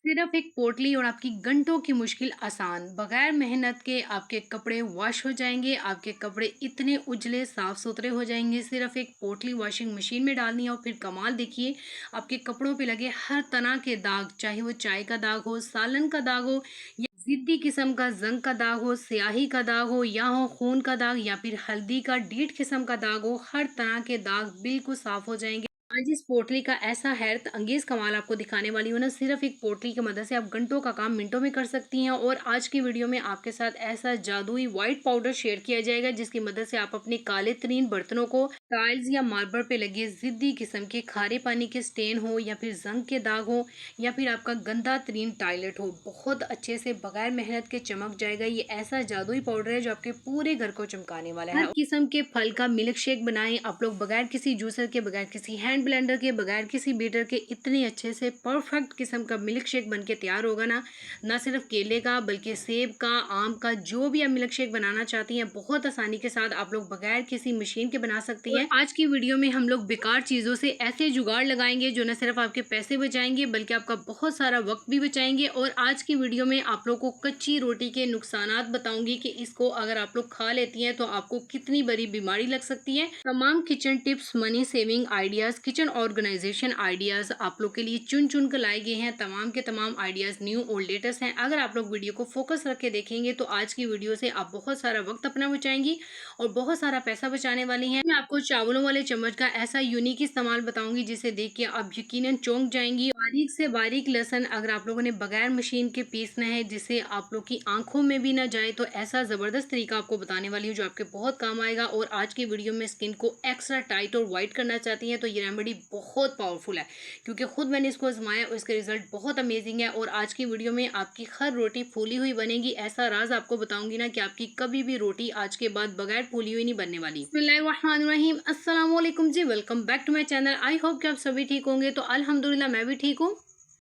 सिर्फ एक पोटली और आपकी घंटों की मुश्किल आसान। बगैर मेहनत के आपके कपड़े वॉश हो जाएँगे, आपके कपड़े इतने उजले साफ-सुथरे हो जाएँगे। सिर्फ एक पोटली वॉशिंग मशीन में डालनी है और फिर कमाल देखिए, आपके कपड़ों पे लगे हर तरह के दाग, चाहे वो चाय का दाग हो, सालन का दाग हो या ज़िद्दी किस्म का ज़ंग का दाग हो, स्याही का दाग हो या हो खून का दाग या फिर हल्दी का डीठ किस्म का दाग हो, हर तरह के दाग बिल्कुल साफ हो जाएँगे। आज इस पोटली का ऐसा हैरत अंगेज कमाल आपको दिखाने वाली हूँ ना, सिर्फ एक पोटली की मदद से आप घंटों का काम मिनटों में कर सकती हैं। और आज की वीडियो में आपके साथ ऐसा जादुई व्हाइट पाउडर शेयर किया जाएगा जिसकी मदद से आप अपने काले तरीन बर्तनों को, टाइल्स या मार्बल पे लगे जिद्दी किस्म के खारे पानी के स्टेन हो या फिर जंग के दाग हो या फिर आपका गंदा तरीन टॉयलेट हो, बहुत अच्छे से बगैर मेहनत के चमक जाएगा। ये ऐसा जादुई पाउडर है जो आपके पूरे घर को चमकाने वाला है। हर किस्म के फल का मिल्क शेक बनाएं आप लोग बगैर किसी जूसर के, बगैर किसी हैंड ब्लेंडर के, बगैर किसी बीटर के, इतने अच्छे से परफेक्ट किस्म का मिल्क शेक बन के तैयार होगा ना। ना सिर्फ केले का बल्कि सेब का, आम का, जो भी आप मिल्क शेक बनाना चाहती हैं बहुत आसानी के साथ आप लोग बगैर किसी मशीन के बना सकती हैं। आज की वीडियो में हम लोग बेकार चीज़ों से ऐसे जुगाड़ लगाएंगे जो न सिर्फ आपके पैसे बचाएंगे बल्कि आपका बहुत सारा वक्त भी बचाएंगे। और आज की वीडियो में आप लोग को कच्ची रोटी के नुकसानात बताऊंगी कि इसको अगर आप लोग खा लेती हैं तो आपको कितनी बड़ी बीमारी लग सकती है। तमाम kitchen tips, money saving ideas, kitchen organisation ideas आप लोग के लिए चुन चुन कर लाए गए हैं। तमाम के तमाम आइडियाज न्यू और लेटेस्ट हैं। अगर आप लोग वीडियो को फोकस रख के देखेंगे तो आज की वीडियो से आप बहुत सारा वक्त अपना बचाएंगी और बहुत सारा पैसा बचाने वाली हैं। मैं आपको चावलों वाले चम्मच का ऐसा यूनिक इस्तेमाल बताऊंगी जिसे देख के आप यकीनन चौंक जाएंगी। बारीक से बारीक लहसुन अगर आप लोगों ने बगैर मशीन के पीसना है जिससे आप लोग की आंखों में भी ना जाए, तो ऐसा ज़बरदस्त तरीका आपको बताने वाली हूँ जो आपके बहुत काम आएगा। और आज की वीडियो में स्किन को एक्स्ट्रा टाइट और वाइट करना चाहती हैं तो ये रेमेडी बहुत पावरफुल है, क्योंकि खुद मैंने इसको आजमाया और इसके रिजल्ट बहुत अमेजिंग है। और आज की वीडियो में आपकी हर रोटी फूली हुई बनेगी। ऐसा राज आपको बताऊंगी ना कि आपकी कभी भी रोटी आज के बाद बगैर फूली हुई नहीं बनने वाली। बिस्मिल्लाहिर्रहमानिर्रहीम, अस्सलाम वालेकुम जी, welcome back to my channel. I hope कि आप सभी ठीक होंगे। तो अल्हम्दुलिल्लाह मैं भी ठीक हूँ।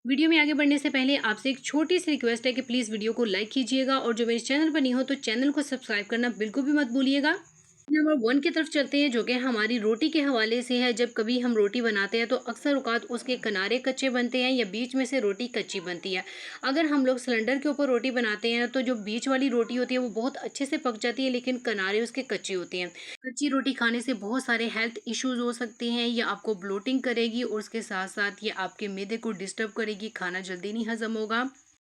वीडियो में आगे बढ़ने से पहले आपसे एक छोटी सी रिक्वेस्ट है कि प्लीज़ वीडियो को लाइक कीजिएगा और जो मेरे चैनल पर नहीं हो तो चैनल को सब्सक्राइब करना बिल्कुल भी मत भूलिएगा। नंबर वन की तरफ चलते हैं जो कि हमारी रोटी के हवाले से है। जब कभी हम रोटी बनाते हैं तो अक्सर औकात उसके किनारे कच्चे बनते हैं या बीच में से रोटी कच्ची बनती है। अगर हम लोग सिलेंडर के ऊपर रोटी बनाते हैं तो जो बीच वाली रोटी होती है वो बहुत अच्छे से पक जाती है, लेकिन किनारे उसके कच्चे होते हैं। कच्ची रोटी खाने से बहुत सारे हेल्थ इश्यूज हो सकते हैं। ये आपको ब्लोटिंग करेगी और उसके साथ साथ ये आपके मैदे को डिस्टर्ब करेगी, खाना जल्दी नहीं हजम होगा,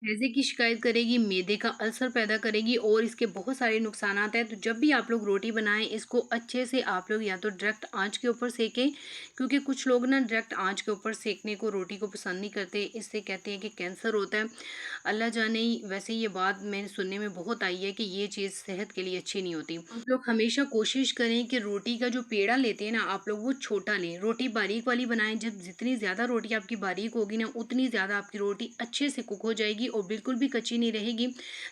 हैज़े की शिकायत करेगी, मैदे का अल्सर पैदा करेगी और इसके बहुत सारे नुकसानात हैं। तो जब भी आप लोग रोटी बनाएं इसको अच्छे से आप लोग या तो डायरेक्ट आंच के ऊपर सेकें, क्योंकि कुछ लोग ना डायरेक्ट आंच के ऊपर सेकने को रोटी को पसंद नहीं करते, इससे कहते हैं कि कैंसर होता है। अल्लाह जाने ही, वैसे ये बात मैंने सुनने में बहुत आई है कि ये चीज़ सेहत के लिए अच्छी नहीं होती। आप लोग हमेशा कोशिश करें कि रोटी का जो पेड़ा लेते हैं ना आप लोग वो छोटा लें, रोटी बारीक वाली बनाएं। जब जितनी ज़्यादा रोटी आपकी बारीक होगी ना उतनी ज़्यादा आपकी रोटी अच्छे से कुक हो जाएगी और बिल्कुल भी कच्ची नहीं रहेगी।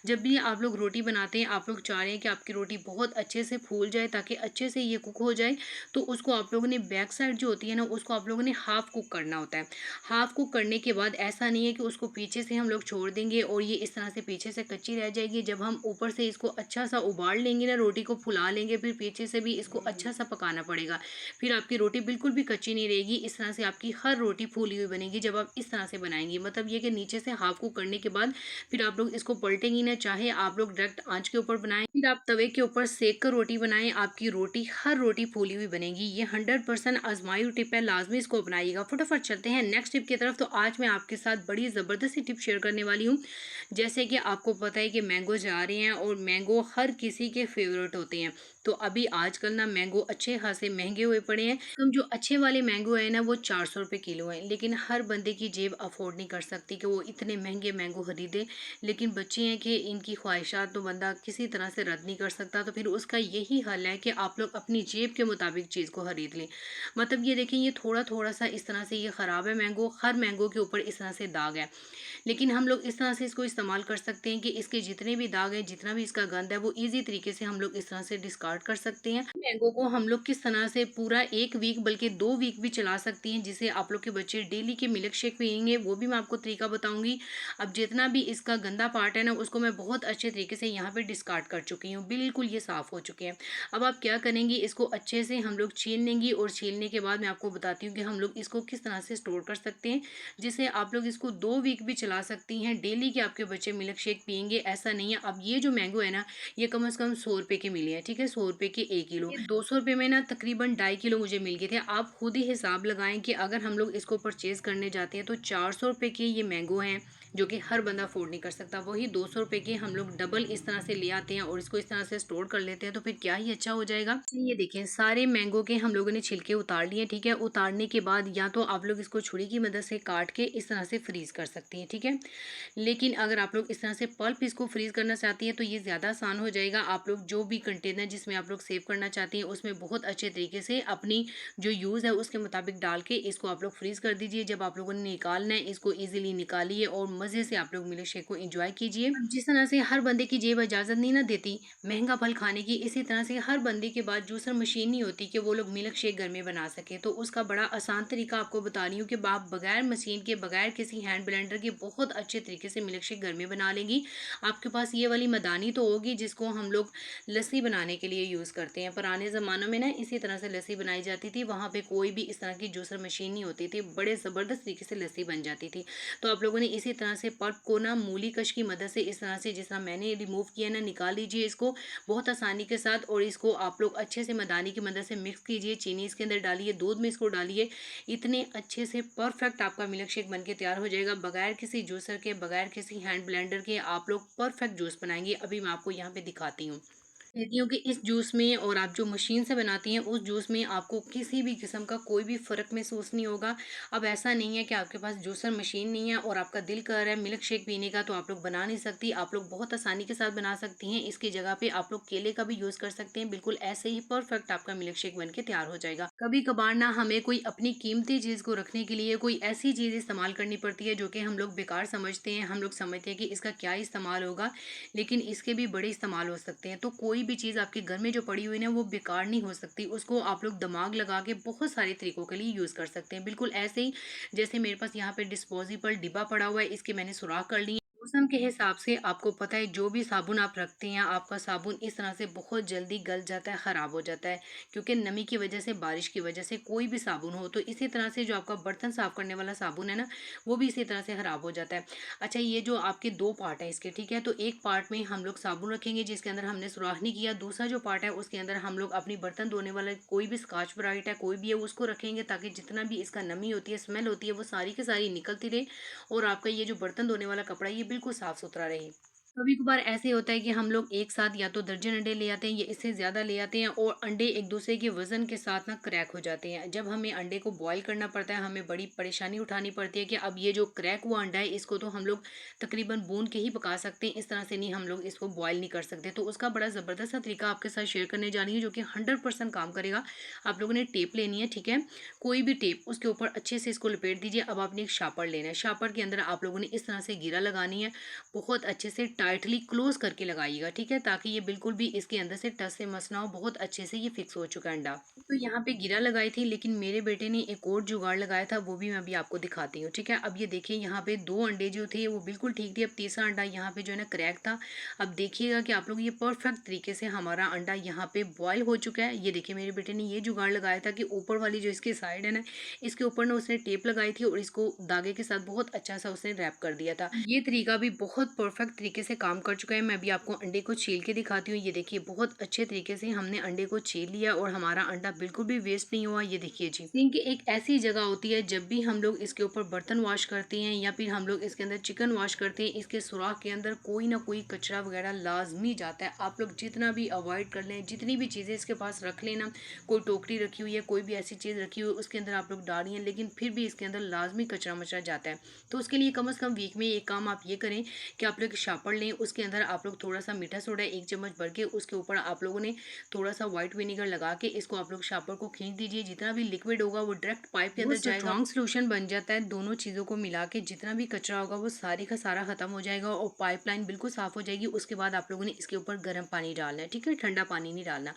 जब भी आप लोग रोटी बनाते हैं आप लोग चाह रहे हैं कि आपकी रोटी बहुत अच्छे से फूल जाए ताकि अच्छे से ये कुक हो जाए, तो उसको आप लोगों ने बैक साइड जो होती है ना उसको आप लोगों ने हाफ कुक करना होता है। हाफ कुक करने के बाद ऐसा नहीं है कि उसको पीछे से हम लोग छोड़ देंगे और ये इस तरह से पीछे से कच्ची रह जाएगी। जब हम ऊपर से इसको अच्छा सा उबाल लेंगे ना, रोटी को फुला लेंगे, फिर पीछे से भी इसको अच्छा सा पकाना पड़ेगा, फिर आपकी रोटी बिल्कुल भी कच्ची नहीं रहेगी। इस तरह से आपकी हर रोटी फूली हुई बनेगी जब आप इस तरह से बनाएंगे। मतलब ये कि नीचे से हाफ कुक करने के बाद फिर आप लोग इसको पलटेंगी ना, चाहे आप लोग डायरेक्ट आंच के ऊपर बनाएं फिर आप तवे के ऊपर सेक कर रोटी बनाएं, आपकी रोटी हर रोटी फूली हुई बनेगी। ये 100% आजमाई हुई टिप है, लाजमी इसको अपनाइएगा। फटाफट चलते हैं नेक्स्ट टिप की तरफ। तो आज मैं आपके साथ बड़ी ज़बरदस्त टिप शेयर करने वाली हूँ। जैसे कि आपको पता है कि मैंगो जा रहे हैं और मैंगो हर किसी के फेवरेट होते हैं। तो अभी आजकल ना मैंगो अच्छे खासे महंगे हुए पड़े हैं। हम जो अच्छे वाले मैंगो है ना वो 400 रुपये किलो है, लेकिन हर बंदे की जेब अफोर्ड नहीं कर सकती कि वो इतने महंगे मैंगो खरीदे। लेकिन बच्चे हैं कि इनकी ख्वाहिशात तो बंदा किसी तरह से रद्द नहीं कर सकता, तो फिर उसका यही हल है कि आप लोग अपनी जेब के मुताबिक चीज़ को खरीद लें। मतलब ये देखें, ये थोड़ा थोड़ा सा इस तरह से ये ख़राब है मैंगो, हर मैंगो के ऊपर इस तरह से दाग है, लेकिन हम लोग इस तरह से इसको इस्तेमाल कर सकते हैं कि इसके जितने भी दाग हैं, जितना भी इसका गंद है, वो ईज़ी तरीके से हम लोग इस तरह से डिस्कार्ड कर सकते हैं। मैंगो को हम लोग किस तरह से पूरा 1 वीक बल्कि 2 वीक भी चला सकती हैं, जिसे आप लोग के बच्चे डेली के मिल्क शेक पिएंगे, वो भी मैं आपको तरीका बताऊंगी। अब जितना भी इसका गंदा पार्ट है ना उसको मैं बहुत अच्छे तरीके से यहाँ पे डिस्कार्ड कर चुकी चुकी हूँ, बिल्कुल ये साफ़ हो चुके हैं। अब आप क्या करेंगी, इसको अच्छे से हम लोग छील लेंगी और छीलने के बाद मैं आपको बताती हूँ कि हम लोग इसको किस तरह से स्टोर कर सकते हैं, जिससे आप लोग इसको 2 वीक भी चला सकती हैं। डेली के आपके बच्चे मिल्क शेक पिएँगे ऐसा नहीं है। अब ये जो मैंगो है ना, ये कम से कम ₹100 के मिले हैं, ठीक है? ₹100 के 1 किलो। ये ₹200 में ना तकरीबन 2.5 किलो मुझे मिल गए थे। आप खुद ही हिसाब लगाएँ कि अगर हम लोग इसको परचेज़ करने जाते हैं तो ₹400 के ये मैंगो हैं, जो कि हर बंदा अफ़ोर्ड नहीं कर सकता। वही ₹200 के हम लोग डबल इस तरह से ले आते हैं और इसको इस तरह से स्टोर कर लेते हैं, तो फिर क्या ही अच्छा हो जाएगा। ये देखें, सारे मैंगो के हम लोगों ने छिलके उतार लिए, ठीक है? उतारने के बाद या तो आप लोग इसको छुरी की मदद से काट के इस तरह से फ्रीज़ कर सकती हैं, ठीक है? लेकिन अगर आप लोग इस तरह से पल्प इसको फ्रीज़ करना चाहती हैं तो ये ज़्यादा आसान हो जाएगा। आप लोग जो भी कंटेनर जिसमें आप लोग सेव करना चाहती हैं उसमें बहुत अच्छे तरीके से अपनी जो यूज़ है उसके मुताबिक डाल के इसको आप लोग फ्रीज़ कर दीजिए। जब आप लोगों ने निकालना है, इसको ईज़िली निकालिए और मज़े से आप लोग मिल्क शेक को एन्जॉय कीजिए। अब जिस तरह से हर बंदे की जेब इजाज़त नहीं ना देती महँगा फल खाने की, इसी तरह से हर बंदे के पास जूसर मशीन नहीं होती कि वो लोग मिल्क शेक घर में बना सकें। तो उसका बड़ा आसान तरीका आपको बता रही हूँ कि आप बगैर मशीन के, बगैर किसी हैंड ब्लेंडर के बहुत अच्छे तरीके से मिल्क शेक घर में बना लेंगी। आपके पास ये वाली मदानी तो होगी जिसको हम लोग लस्सी बनाने के लिए यूज़ करते हैं। पुराने ज़मानों में ना इसी तरह से लस्सी बनाई जाती थी। वहाँ पे कोई भी इस तरह की जूसर मशीन नहीं होती थी। बड़े ज़बरदस्त तरीके से लस्सी बन जाती थी। तो आप लोगों ने इसी तरह से पल्प को ना मूली कश की मदद से इस तरह से, जिस तरह मैंने रिमूव किया ना, निकाल लीजिए इसको बहुत आसानी के साथ और इसको आप लोग अच्छे से मदानी की मदद से मिक्स कीजिए। चीनी इसके अंदर डालिए, दूध में इसको डालिए। इतने अच्छे से परफेक्ट आपका मिल्क शेक बन के तैयार हो जाएगा। बगैर किसी जूसर के, बगैर किसी हैंड ब्लेंडर के आप लोग परफेक्ट जूस बनाएँगे। अभी मैं आपको यहाँ पे दिखाती हूँ। कहती हूँ कि इस जूस में और आप जो मशीन से बनाती हैं उस जूस में आपको किसी भी किस्म का कोई भी फ़र्क महसूस नहीं होगा। अब ऐसा नहीं है कि आपके पास जूसर मशीन नहीं है और आपका दिल कर रहा है मिल्क शेक पीने का तो आप लोग बना नहीं सकती। आप लोग बहुत आसानी के साथ बना सकती हैं। इसकी जगह पे आप लोग केले का भी यूज़ कर सकते हैं। बिल्कुल ऐसे ही परफेक्ट आपका मिल्क शेक बन के तैयार हो जाएगा। कभी-कभार ना हमें कोई अपनी कीमती चीज़ को रखने के लिए कोई ऐसी चीज़ इस्तेमाल करनी पड़ती है जो कि हम लोग बेकार समझते हैं। हम लोग समझते हैं कि इसका क्या इस्तेमाल होगा, लेकिन इसके भी बड़े इस्तेमाल हो सकते हैं। तो कोई भी चीज़ आपके घर में जो पड़ी हुई है ना वो बेकार नहीं हो सकती। उसको आप लोग दिमाग लगा के बहुत सारे तरीकों के लिए यूज़ कर सकते हैं। बिल्कुल ऐसे ही जैसे मेरे पास यहाँ पे डिस्पोजेबल डिब्बा पड़ा हुआ है, इसके मैंने सुराख कर लिए। मौसम के हिसाब से आपको पता है जो भी साबुन आप रखते हैं, आपका साबुन इस तरह से बहुत जल्दी गल जाता है, ख़राब हो जाता है। क्योंकि नमी की वजह से, बारिश की वजह से कोई भी साबुन हो, तो इसी तरह से जो आपका बर्तन साफ़ करने वाला साबुन है ना, वो भी इसी तरह से ख़राब हो जाता है। अच्छा, ये जो आपके 2 पार्ट हैं इसके, ठीक है? तो एक पार्ट में हम लोग साबुन रखेंगे जिसके अंदर हमने सुराख नहीं किया। दूसरा जो पार्ट है उसके अंदर हम लोग अपनी बर्तन धोने वाला कोई भी स्कॉच ब्राइट है, कोई भी है, उसको रखेंगे ताकि जितना भी इसका नमी होती है, स्मेल होती है, वो सारी की सारी निकलती रहे और आपका ये जो बर्तन धोने वाला कपड़ा है ये बिल्कुल साफ-सुथरा रहे। कभी-कभार ऐसे होता है कि हम लोग एक साथ या तो दर्जन अंडे ले आते हैं या इससे ज़्यादा ले आते हैं और अंडे एक-दूसरे के वज़न के साथ ना क्रैक हो जाते हैं। जब हमें अंडे को बॉयल करना पड़ता है, हमें बड़ी परेशानी उठानी पड़ती है कि अब ये जो क्रैक हुआ अंडा है, इसको तो हम लोग तकरीबन भून के ही पका सकते हैं, इस तरह से नहीं हम लोग इसको बॉयल नहीं कर सकते। तो उसका बड़ा ज़बरदस्त सा तरीका आपके साथ शेयर करने जा रही हूँ जो कि 100% काम करेगा। आप लोगों ने टेप लेनी है, ठीक है? कोई भी टेप, उसके ऊपर अच्छे से इसको लपेट दीजिए। अब आपने एक शापर लेना है, शापर के अंदर आप लोगों ने इस तरह से गिरा लगानी है। बहुत अच्छे से टाइटली क्लोज करके लगाइएगा, ठीक है? ताकि ये बिल्कुल भी इसके अंदर से टस से मस ना हो, बहुत अच्छे से ये फिक्स हो चुका है अंडा। तो यहाँ पे गिरा लगाई थी, लेकिन मेरे बेटे ने एक और जुगाड़ लगाया था, वो भी मैं अभी आपको दिखाती हूँ, ठीक है? अब ये देखिए, यहाँ पे 2 अंडे जो थे वो बिल्कुल ठीक थे, अब तीसरा अंडा यहाँ पे जो है ना क्रैक था। अब देखिएगा कि आप लोग, ये परफेक्ट तरीके से हमारा अंडा यहाँ पे बॉयल हो चुका है। ये देखिए, मेरे बेटे ने ये जुगाड़ लगाया था कि ऊपर वाली जो इसकी साइड है ना, इसके ऊपर ना उसने टेप लगाई थी और इसको धागे के साथ बहुत अच्छा सा उसने रैप कर दिया था। ये तरीका भी बहुत परफेक्ट तरीके से काम कर चुका है। मैं अभी आपको अंडे को छील के दिखाती हूँ। ये देखिए, बहुत अच्छे तरीके से हमने अंडे को छील लिया और हमारा अंडा बिल्कुल भी वेस्ट नहीं हुआ। ये देखिए जी, सिंक एक ऐसी जगह होती है, जब भी हम लोग इसके ऊपर बर्तन वॉश करते हैं या फिर हम लोग इसके अंदर चिकन वॉश करते हैं, इसके सुराख के अंदर कोई ना कोई कचरा वगैरह लाजमी जाता है। आप लोग जितना भी अवॉइड कर लें, जितनी भी चीज़ें इसके पास रख लेना, कोई टोकरी रखी हुई है, कोई भी ऐसी चीज़ रखी हुई है उसके अंदर आप लोग डालिए, लेकिन फिर भी इसके अंदर लाजमी कचरा मचरा जाता है। तो उसके लिए कम से कम वीक में एक काम आप ये करें कि आप लोग शापर लें, उसके अंदर आप लोग थोड़ा-सा मीठा सोडा 1 चम्मच भर के उसके ऊपर आप लोगों ने थोड़ा-सा व्हाइट विनेगर लगा के इसको आप लोग शापर को खींच दीजिए। जितना भी लिक्विड होगा वो डायरेक्ट पाइप के अंदर जाएगा। स्ट्रॉन्ग सॉल्यूशन बन जाता है। दोनों चीज़ों को मिला के जितना भी कचरा होगा वो सारे का सारा खत्म हो जाएगा और पाइपलाइन बिल्कुल साफ़ हो जाएगी। उसके बाद आप लोगों ने इसके ऊपर गर्म पानी डालना है, ठीक है? ठंडा पानी नहीं डालना।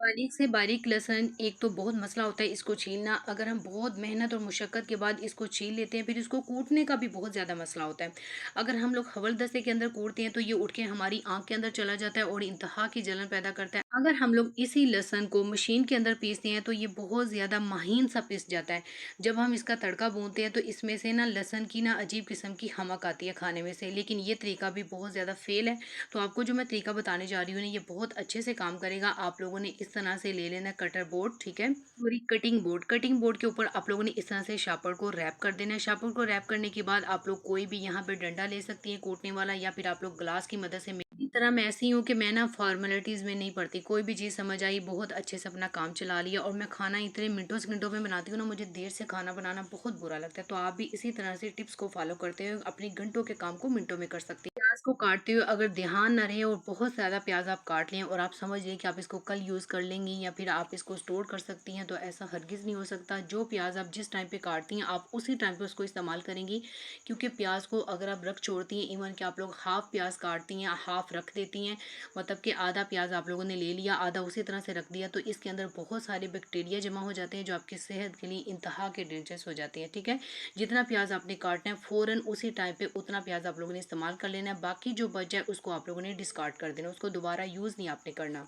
बारीक से बारीक लहसुन एक तो बहुत मसला होता है इसको छीलना। अगर हम बहुत मेहनत और मुशक्कत के बाद इसको छील लेते हैं, फिर इसको कूटने का भी बहुत ज़्यादा मसला होता है। अगर हम लोग हवलदस्ते के अंदर कूटते हैं तो ये उठ के हमारी आँख के अंदर चला जाता है और इंतहा की जलन पैदा करता है। अगर हम लोग इसी लहसुन को मशीन के अंदर पीसते हैं तो ये बहुत ज़्यादा महीन सा पिस जाता है। जब हम इसका तड़का भूनते हैं तो इसमें से ना लहसुन की ना अजीब किस्म की हमक आती है खाने में से। लेकिन ये तरीका भी बहुत ज़्यादा फ़ेल है। तो आपको जो मैं तरीका बताने जा रही हूँ ना, ये बहुत अच्छे से काम करेगा। आप लोगों ने इस तरह से ले लेना कटर बोर्ड, ठीक है? पूरी कटिंग बोर्ड के ऊपर आप लोगों ने इस तरह से शापर को रैप कर देना है। शापर को रैप करने के बाद आप लोग कोई भी यहाँ पे डंडा ले सकती हैं कूटने वाला, या फिर आप लोग ग्लास की मदद से। मेरी तरह मैं ऐसी हूँ कि मैं ना फॉर्मेलिटीज़ में नहीं पड़ती। कोई भी चीज़ समझ आई, बहुत अच्छे से अपना काम चला लिया। और मैं खाना इतने मिनटों सेकंडों में बनाती हूँ ना, मुझे देर से खाना बनाना बहुत बुरा लगता है। तो आप भी इसी तरह से टिप्स को फॉलो करते हुए अपनी घंटों के काम को मिनटों में कर सकती हैं। प्याज को काटते हुए अगर ध्यान ना रहे और बहुत ज़्यादा प्याज आप काट लें और आप समझ लें कि आप इसको कल यूज़ कर लेंगी या फिर आप इसको स्टोर कर सकती हैं, तो ऐसा हरगिज़ नहीं हो सकता। जो प्याज आप जिस टाइम पे काटती हैं, आप उसी टाइम पे उसको इस्तेमाल करेंगी। क्योंकि प्याज को अगर आप रख छोड़ती हैं, इवन कि आप लोग हाफ प्याज काटती हैं, हाफ रख देती हैं, मतलब कि आधा प्याज आप लोगों ने ले लिया, आधा उसी तरह से रख दिया, तो इसके अंदर बहुत सारे बैक्टीरिया जमा हो जाते हैं जो आपकी सेहत के लिए इंतहा के डेंजरस हो जाते हैं, ठीक है? जितना प्याज आपने काटना है फ़ौरन उसी टाइम पे उतना प्याज आप लोगों ने इस्तेमाल कर लेना है। बाकी जो बच जाए उसको आप लोगों ने डिस्कार्ड कर देना, उसको दोबारा यूज़ नहीं आपने करना।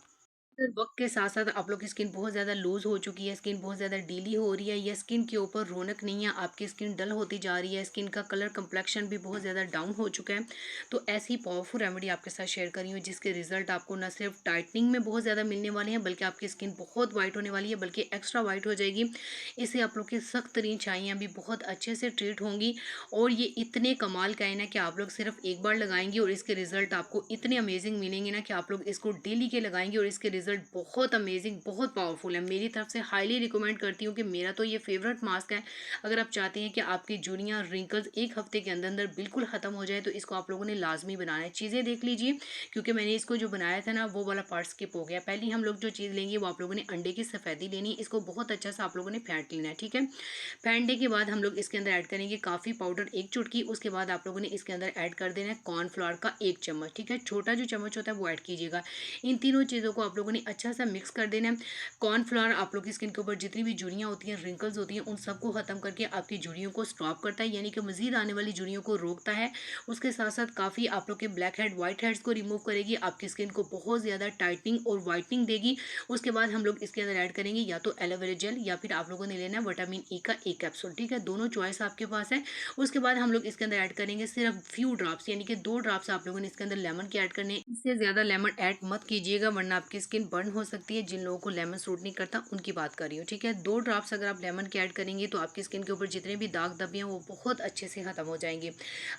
फिर वक्त के साथ साथ आप लोग की स्किन बहुत ज़्यादा लूज हो चुकी है, स्किन बहुत ज़्यादा डीली हो रही है, या स्किन के ऊपर रौनक नहीं है, आपकी स्किन डल होती जा रही है, स्किन का कलर कंप्लेक्शन भी बहुत ज़्यादा डाउन हो चुका है। तो ऐसी पावरफुल रेमेडी आपके साथ शेयर कर रही हूँ जिसके रिजल्ट आपको न सिर्फ टाइटनिंग में बहुत ज़्यादा मिलने वाले हैं, बल्कि आपकी स्किन बहुत वाइट होने वाली है, बल्कि एक्स्ट्रा वाइट हो जाएगी। इससे आप लोग की सख्त तरीन छाइयाँ भी बहुत अच्छे से ट्रीट होंगी। और ये इतने कमाल का है ना कि आप लोग सिर्फ एक बार लगाएंगे और इसके रिजल्ट आपको इतने अमेजिंग मिलेंगे ना कि आप लोग इसको डेली के लगाएंगे और इसके रिजल्ट बहुत अमेजिंग, बहुत पावरफुल है। मेरी तरफ से हाईली रिकमेंड करती हूँ कि मेरा तो ये फेवरेट मास्क है। अगर आप चाहते हैं कि आपकी जुड़ियाँ रिंकल्स एक हफ्ते के अंदर अंदर बिल्कुल खत्म हो जाए, तो इसको आप लोगों ने लाजमी बनाना है। चीज़ें देख लीजिए, क्योंकि मैंने इसको जो बनाया था ना, वो वाला पार्ट स्किप हो गया। पहले हम लोग जो चीज़ लेंगे वो आप लोगों ने अंडे की सफ़ेदी लेनी है। इसको बहुत अच्छा से आप लोगों ने फेंट लेना है, ठीक है? फेंटने के बाद हम लोग इसके अंदर ऐड करेंगे काफ़ी पाउडर 1 चुटकी। उसके बाद आप लोगों ने इसके अंदर ऐड कर देना है कॉर्नफ्लोर का 1 चम्मच, ठीक है? छोटा जो चम्मच होता है वो ऐड कीजिएगा। इन तीनों चीज़ों को आप लोगों ने अच्छा सा मिक्स कर देना है। कॉर्नफ्लोर आप लोग की स्किन के ऊपर जितनी भी झुर्रियाँ होती हैं, रिंकल्स होती हैं, उन सबको ख़त्म करके आपकी झुर्रियों को स्टॉप करता है, यानी कि मज़ीद आने वाली झुर्रियों को रोकता है। उसके साथ-साथ काफ़ी आप लोग के ब्लैक हेड, व्हाइट हेड्स को रिमूव करेगी, आपकी स्किन को बहुत ज़्यादा टाइटनिंग और व्हाइटनिंग देगी। उसके बाद हम लोग इसके अंदर ऐड करेंगे या तो एलोवेरा जेल, या फिर आप लोगों ने लेना है विटामिन ई का 1 कैप्सूल, ठीक है? दोनों चॉइस आपके पास है। उसके बाद हम लोग इसके अंदर ऐड करेंगे सिर्फ फ्यू ड्रॉप्स, यानी कि 2 ड्रॉप्स आप लोगों ने इसके अंदर लेमन के ऐड करने हैं। इससे ज़्यादा लेमन ऐड मत कीजिएगा, वरना आपकी स्किन बर्न हो सकती है। जिन लोगों को लेमन सूट नहीं करता उनकी बात कर रही हूँ, ठीक है? 2 ड्रॉप्स अगर आप लेमन के ऐड करेंगे तो आपकी स्किन के ऊपर जितने भी दाग धब्बे हैं वो बहुत अच्छे से खत्म हो जाएंगे।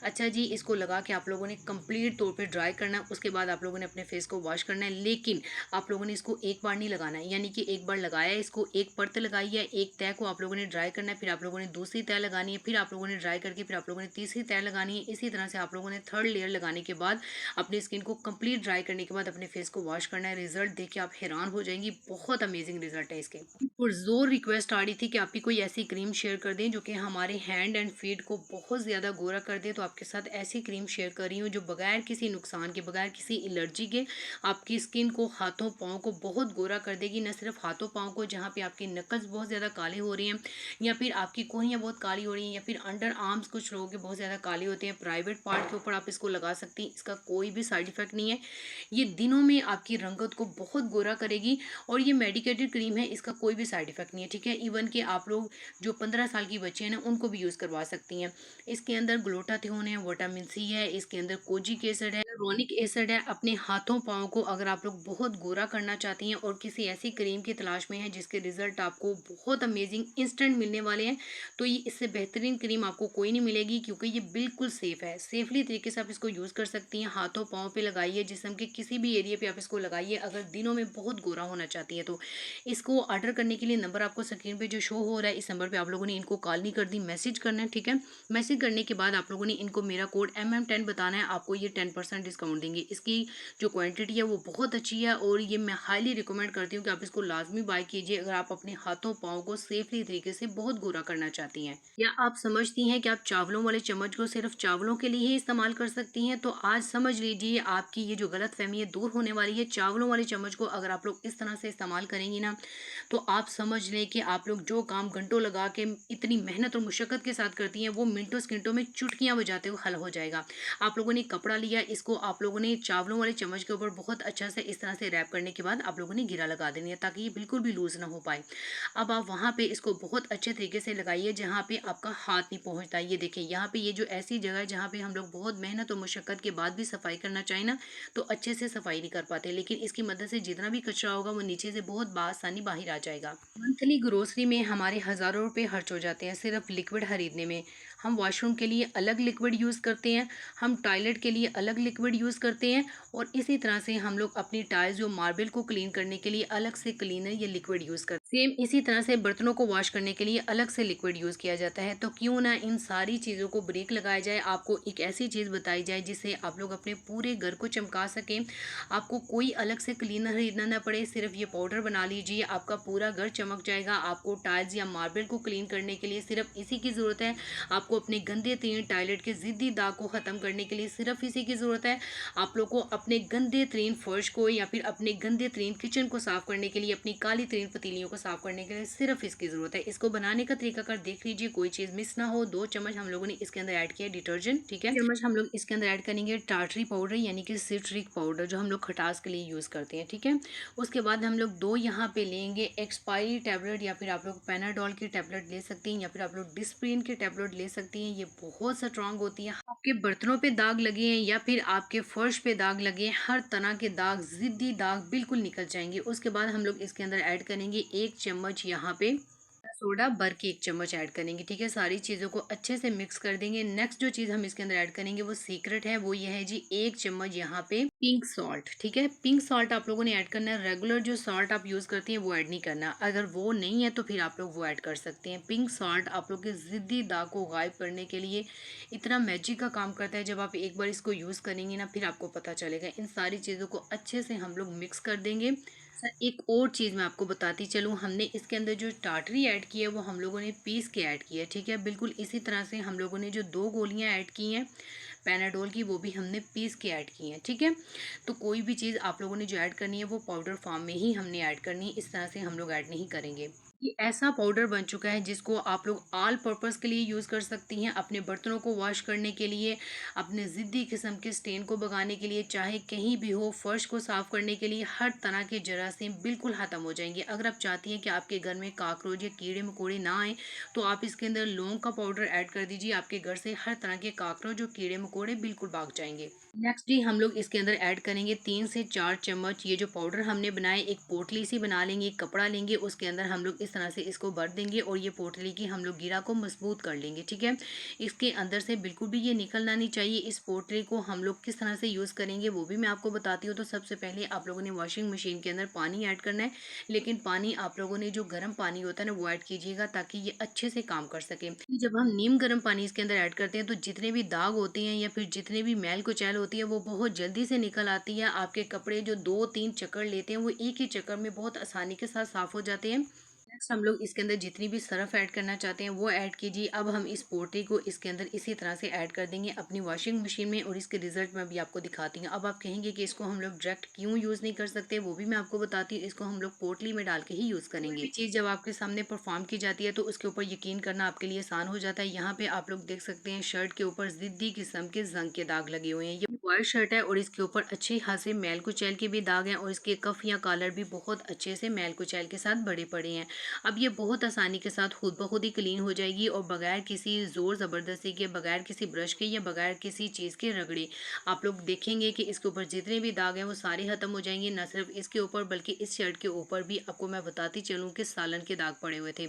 अच्छा जी, इसको लगा के आप लोगों ने कंप्लीट तौर पे ड्राई करना है। उसके बाद आप लोगों ने अपने फेस को वॉश करना है, लेकिन आप लोगों ने इसको एक बार नहीं लगाना है, यानी कि एक बार लगाया है इसको, एक परत लगाई है, एक तह को आप लोगों ने ड्राई करना है, फिर आप लोगों ने दूसरी तह लगानी है, फिर आप लोगों ने ड्राई करके फिर आप लोगों ने तीसरी तह लगानी है। इसी तरह से आप लोगों ने थर्ड लेयर लगाने के बाद अपनी स्किन को कंप्लीट ड्राई करने के बाद अपने फेस को वॉश करना है। रिजल्ट देख के आप हैरान हो जाएंगी, बहुत अमेजिंग रिजल्ट है इसके। पुरजोर रिक्वेस्ट आ रही थी कि आप भी कोई ऐसी क्रीम शेयर कर दें जो कि हमारे हैंड एंड फीट को बहुत ज़्यादा गोरा कर दे। तो आपके साथ ऐसी क्रीम शेयर कर रही हूँ जो बगैर किसी नुकसान के, बगैर किसी एलर्जी के आपकी स्किन को, हाथों पाँव को बहुत गोरा कर देगी। न सिर्फ हाथों पाँव को, जहाँ पे आपकी नकल्स बहुत ज़्यादा काले हो रही हैं, या फिर आपकी कोहनियाँ बहुत काली हो रही हैं, या फिर अंडर आर्म्स कुछ लोगों के बहुत ज़्यादा काले होते हैं, प्राइवेट पार्ट के ऊपर आप इसको लगा सकती हैं। इसका कोई भी साइड इफेक्ट नहीं है। ये दिनों में आपकी रंगत को बहुत गोरा करेगी। और ये मेडिकेटेड क्रीम है, इसका कोई भी साइड इफेक्ट नहीं है, ठीक है? इवन कि आप लोग जो 15 साल की बच्चे हैं ना, उनको भी यूज़ करवा सकती हैं। इसके अंदर ग्लूटाथियोन है, विटामिन सी है, इसके अंदर कोजिक एसिड है, हियालुरोनिक एसिड है। अपने हाथों पाँव को अगर आप लोग बहुत गोरा करना चाहती हैं और किसी ऐसी क्रीम की तलाश में हैं जिसके रिजल्ट आपको बहुत अमेजिंग इंस्टेंट मिलने वाले हैं, तो ये इससे बेहतरीन क्रीम आपको कोई नहीं मिलेगी, क्योंकि ये बिल्कुल सेफ़ है। सेफली तरीके से आप इसको यूज़ कर सकती हैं। हाथों पाँव पे लगाइए, जिस्म के किसी भी एरिया पे आप इसको लगाइए, अगर दिनों में बहुत गोरा होना चाहती हैं तो। इसको ऑर्डर करने के लिए नंबर आपको स्क्रीन पे जो शो हो रहा है, इस नंबर पे आप लोगों ने इनको कॉल नहीं कर दी, मैसेज करना है, ठीक है? मैसेज करने के बाद आप लोगों ने इनको मेरा कोड MM10 बताना है, आपको ये 10% डिस्काउंट देंगे। इसकी जो क्वांटिटी है वो बहुत अच्छी है और ये मैं हाईली रिकमेंड करती हूँ कि आप इसको लाजमी बाय कीजिए अगर आप अपने हाथों पाँव को सेफली तरीके से बहुत गोरा करना चाहती हैं। या आप समझती हैं कि आप चावलों वाले चम्मच को सिर्फ चावलों के लिए ही इस्तेमाल कर सकती हैं, तो आज समझ लीजिए आपकी ये जो गलतफहमी है दूर होने वाली है। चावलों वाले चम्मच को अगर आप लोग इस तरह से इस्तेमाल करेंगी ना, तो आप समझ लें कि आप लोग जो काम घंटों लगा के इतनी मेहनत और मुशक्कत के साथ करती हैं, वो मिनटों सेकंडों में चुटकियां बजाते हुए हल हो जाएगा। आप लोगों ने कपड़ा लिया, इसको आप लोगों ने चावलों वाले चम्मच के ऊपर बहुत अच्छा से इस तरह से रैप करने के बाद आप लोगों ने घेरा लगा देनी है ताकि ये बिल्कुल भी लूज ना हो पाए। अब आप वहाँ पे इसको बहुत अच्छे तरीके से लगाइए जहाँ पे आपका हाथ नहीं पहुँचता। ये देखिए यहाँ पे ये जो ऐसी जगह है जहाँ पे हम लोग बहुत मेहनत और मुशक्कत के बाद भी सफाई करना चाहें ना, तो अच्छे से सफाई नहीं कर पाते, लेकिन इसकी मदद से जितना भी कचरा होगा वो नीचे से बहुत बासानी बाहर आ जाएगा। मंथली ग्रोसरी में हमारे हज़ारों रुपए खर्च हो जाते हैं सिर्फ लिक्विड खरीदने में। हम वॉशरूम के लिए अलग लिक्विड यूज़ करते हैं, हम टॉयलेट के लिए अलग लिक्विड यूज़ करते हैं और इसी तरह से हम लोग अपनी टाइल्स जो मार्बल को क्लीन करने के लिए अलग से क्लीनर या लिक्विड यूज़ करते हैं। सेम इसी तरह से बर्तनों को वॉश करने के लिए अलग से लिक्विड यूज़ किया जाता है। तो क्यों ना इन सारी चीज़ों को ब्रेक लगाया जाए, आपको एक ऐसी चीज़ बताई जाए जिससे आप लोग अपने पूरे घर को चमका सकें। आपको कोई अलग से क्लीनर खरीदना ना पड़े, सिर्फ ये पाउडर बना लीजिए, आपका पूरा घर चमक जाएगा। आपको टाइल्स या मार्बल को क्लीन करने के लिए सिर्फ इसी की ज़रूरत है। आपको अपने गंदे तरीन टॉयलेट के ज़िद्दी दाग को ख़त्म करने के लिए सिर्फ इसी की ज़रूरत है। आप लोग को अपने गंदे तरीन फर्श को या फिर अपने गंदे तरीन किचन को साफ़ करने के लिए, अपनी काली तरीन पतीलियों को साफ़ करने के लिए सिर्फ इसकी ज़रूरत है। इसको बनाने का तरीका कर देख लीजिए, कोई चीज़ मिस ना हो। 2 चम्मच हम लोगों ने इसके अंदर ऐड किया डिटर्जेंट, ठीक है। चम्मच हम लोग इसके अंदर ऐड करेंगे टाटरी पाउडर यानी कि सिट्रिक पाउडर जो हम लोग खटास के लिए यूज़ करते हैं, ठीक है। उसके बाद हम लोग 2 यहाँ पे लेंगे एक्सपायरी टैबलेट, या फिर आप लोग पैनाडोल की टैबलेट ले सकती हैं या फिर आप लोग डिस्प्रिन की टैबलेट ले सकती हैं। ये बहुत स्ट्रांग होती है। आपके बर्तनों पे दाग लगे हैं या फिर आपके फर्श पे दाग लगे हैं, हर तरह के दाग, ज़िद्दी दाग बिल्कुल निकल जाएंगे। उसके बाद हम लोग इसके अंदर ऐड करेंगे 1 चम्मच यहाँ पे सोडा भर के 1 चम्मच ऐड करेंगे, ठीक है। सारी चीज़ों को अच्छे से मिक्स कर देंगे। नेक्स्ट जो चीज़ हम इसके अंदर ऐड करेंगे वो सीक्रेट है, वो ये है जी 1 चम्मच यहाँ पे पिंक सॉल्ट, ठीक है। पिंक सॉल्ट आप लोगों ने ऐड करना है। रेगुलर जो सॉल्ट आप यूज़ करती हैं वो ऐड नहीं करना। अगर वो नहीं है तो फिर आप लोग वो ऐड कर सकते हैं। पिंक सॉल्ट आप लोग के ज़िद्दी दाग को गायब करने के लिए इतना मैजिक का काम करता है। जब आप एक बार इसको यूज़ करेंगे ना, फिर आपको पता चलेगा। इन सारी चीज़ों को अच्छे से हम लोग मिक्स कर देंगे। सर एक और चीज़ मैं आपको बताती चलूँ, हमने इसके अंदर जो टाटरी ऐड की है वो हम लोगों ने पीस के ऐड की है, ठीक है। बिल्कुल इसी तरह से हम लोगों ने जो 2 गोलियां ऐड की हैं पैनाडोल की, वो भी हमने पीस के ऐड की हैं, ठीक है। तो कोई भी चीज़ आप लोगों ने जो ऐड करनी है वो पाउडर फॉर्म में ही हमने ऐड करनी है, इस तरह से हम लोग ऐड नहीं करेंगे। ये ऐसा पाउडर बन चुका है जिसको आप लोग ऑल पर्पस के लिए यूज़ कर सकती हैं, अपने बर्तनों को वॉश करने के लिए, अपने ज़िद्दी किस्म के स्टेन को भगाने के लिए, चाहे कहीं भी हो, फर्श को साफ़ करने के लिए, हर तरह के जरासीम बिल्कुल ख़त्म हो जाएंगे। अगर आप चाहती हैं कि आपके घर में काकरोच या कीड़े मकोड़े ना आए, तो आप इसके अंदर लौंग का पाउडर ऐड कर दीजिए। आपके घर से हर तरह के काकरोच और कीड़े मकोड़े बिल्कुल भाग जाएंगे। नेक्स्ट जी हम लोग इसके अंदर ऐड करेंगे 3 से 4 चम्मच ये जो पाउडर हमने बनाए, एक पोटली सी बना लेंगे, एक कपड़ा लेंगे, उसके अंदर हम लोग इस तरह से इसको भर देंगे और ये पोटली की हम लोग गिरा को मजबूत कर लेंगे, ठीक है। इसके अंदर से बिल्कुल भी ये निकलना नहीं चाहिए। इस पोटली को हम लोग किस तरह से यूज़ करेंगे वो भी मैं आपको बताती हूँ। तो सबसे पहले आप लोगों ने वॉशिंग मशीन के अंदर पानी ऐड करना है, लेकिन पानी आप लोगों ने जो गर्म पानी होता है ना वो ऐड कीजिएगा ताकि ये अच्छे से काम कर सके। जब हम नीम गर्म पानी इसके अंदर ऐड करते हैं तो जितने भी दाग होते हैं या फिर जितने भी मैल कुचैल होती है वो बहुत जल्दी से निकल आती है। आपके कपड़े जो 2-3 चक्कर लेते हैं वो एक ही चक्कर में बहुत आसानी के साथ साफ हो जाते हैं। नेक्स्ट हम लोग इसके अंदर जितनी भी सरफ ऐड करना चाहते हैं वो ऐड कीजिए। अब हम इस पोटली को इसके अंदर इसी तरह से ऐड कर देंगे अपनी वॉशिंग मशीन में और इसके रिजल्ट मैं भी आपको दिखाती हूँ। अब आप कहेंगे कि इसको हम लोग डायरेक्ट क्यों यूज़ नहीं कर सकते, वो भी मैं आपको बताती हूँ। इसको हम लोग पोटली में डाल के ही यूज़ करेंगे। ये चीज़ जब आपके सामने परफॉर्म की जाती है तो उसके ऊपर यकीन करना आपके लिए आसान हो जाता है। यहाँ पे आप लोग देख सकते हैं शर्ट के ऊपर जिद्दी किस्म के जंग के दाग लगे हुए हैं। ये वाइट शर्ट है और इसके ऊपर अच्छे खासे मैल कुचैल के भी दाग हैं और इसके कफ या कॉलर भी बहुत अच्छे से मैल कुचैल के साथ बड़े पड़े हैं। अब ये बहुत आसानी के साथ खुद ब खुद ही क्लीन हो जाएगी और बगैर किसी ज़ोर ज़बरदस्ती के, बगैर किसी ब्रश के या बगैर किसी चीज़ के रगड़े आप लोग देखेंगे कि इसके ऊपर जितने भी दाग हैं वो सारे ख़त्म हो जाएंगे। न सिर्फ इसके ऊपर बल्कि इस शर्ट के ऊपर भी आपको मैं बताती चलूँ कि सालन के दाग पड़े हुए थे।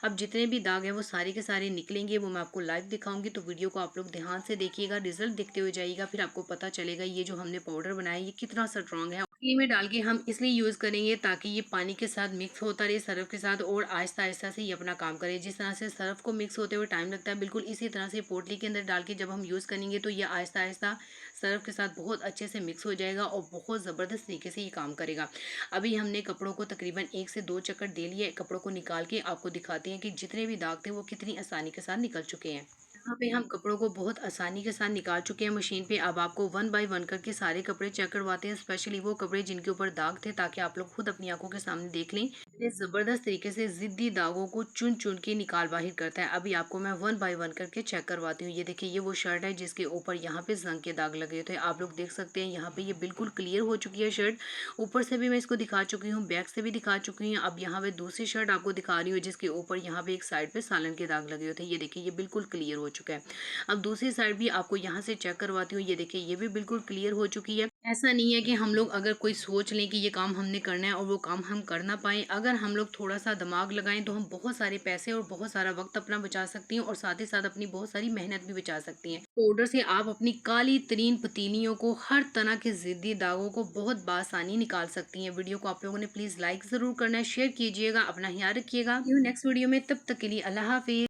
अब जितने भी दाग हैं वो सारे के सारे निकलेंगे, वो मैं आपको लाइव दिखाऊंगी। तो वीडियो को आप लोग ध्यान से देखिएगा, रिजल्ट देखते हुए जाइएगा, फिर आपको पता चलेगा ये जो हमने पाउडर बनाया ये कितना स्ट्रॉन्ग है। पोटली में डाल के हम इसलिए यूज़ करेंगे ताकि ये पानी के साथ मिक्स होता रहे सर्फ़ के साथ और आहिस्ता-आहिस्ता से ये अपना काम करे। जिस तरह से सर्फ़ को मिक्स होते हुए टाइम लगता है, बिल्कुल इसी तरह से पोटली के अंदर डाल के जब हम यूज़ करेंगे तो ये आहिस्ता-आहिस्ता सर्फ़ के साथ बहुत अच्छे से मिक्स हो जाएगा और बहुत ज़बरदस्त तरीके से ये काम करेगा। अभी हमने कपड़ों को तकरीबन 1 से 2 चक्कर दे लिए, कपड़ों को निकाल के आपको दिखाते हैं कि जितने भी दाग थे वो कितनी आसानी के साथ निकल चुके हैं। यहाँ पे हम कपड़ों को बहुत आसानी के साथ निकाल चुके हैं मशीन पे। अब आपको वन बाय वन करके सारे कपड़े चेक करवाते हैं, स्पेशली वो कपड़े जिनके ऊपर दाग थे, ताकि आप लोग खुद अपनी आंखों के सामने देख लें। ये ज़बरदस्त तरीके से ज़िद्दी दागों को चुन-चुन के निकाल बाहिर करता है। अभी आपको मैं वन बाय वन करके चेक करवाती हूँ। ये देखिए, ये वो शर्ट है जिसके ऊपर यहाँ पे ज़ंग के दाग लगे थे। आप लोग देख सकते हैं यहाँ पे ये बिल्कुल क्लियर हो चुकी है शर्ट। ऊपर से भी मैं इसको दिखा चुकी हूँ, बैक से भी दिखा चुकी हूँ। अब यहाँ पे दूसरी शर्ट आपको दिखा रही हूँ जिसके ऊपर यहाँ पे एक साइड पे सालन के दाग लगे हुए थे। ये देखिए, ये बिल्कुल क्लियर हो चुका है। अब दूसरी साइड भी आपको यहाँ से चेक करवाती हूँ। ये देखिए, ये भी बिल्कुल क्लियर हो चुकी है। ऐसा नहीं है कि हम लोग अगर कोई सोच लें कि ये काम हमने करना है और वो काम हम कर ना पाएँ। अगर हम लोग थोड़ा-सा दिमाग लगाएँ तो हम बहुत सारे पैसे और बहुत सारा वक़्त अपना बचा सकती हैं और साथ ही साथ अपनी बहुत सारी मेहनत भी बचा सकती हैं। पाउडर से आप अपनी काली तरीन पतीलियों को, हर तरह के ज़िद्दी दागों को बहुत बआसानी निकाल सकती हैं। वीडियो को आप लोगों ने प्लीज़ लाइक ज़रूर करना है, शेयर कीजिएगा, अपना ख़्याल रखिएगा। नेक्स्ट वीडियो में, तब तक के लिए अल्लाह हाफ़िज़।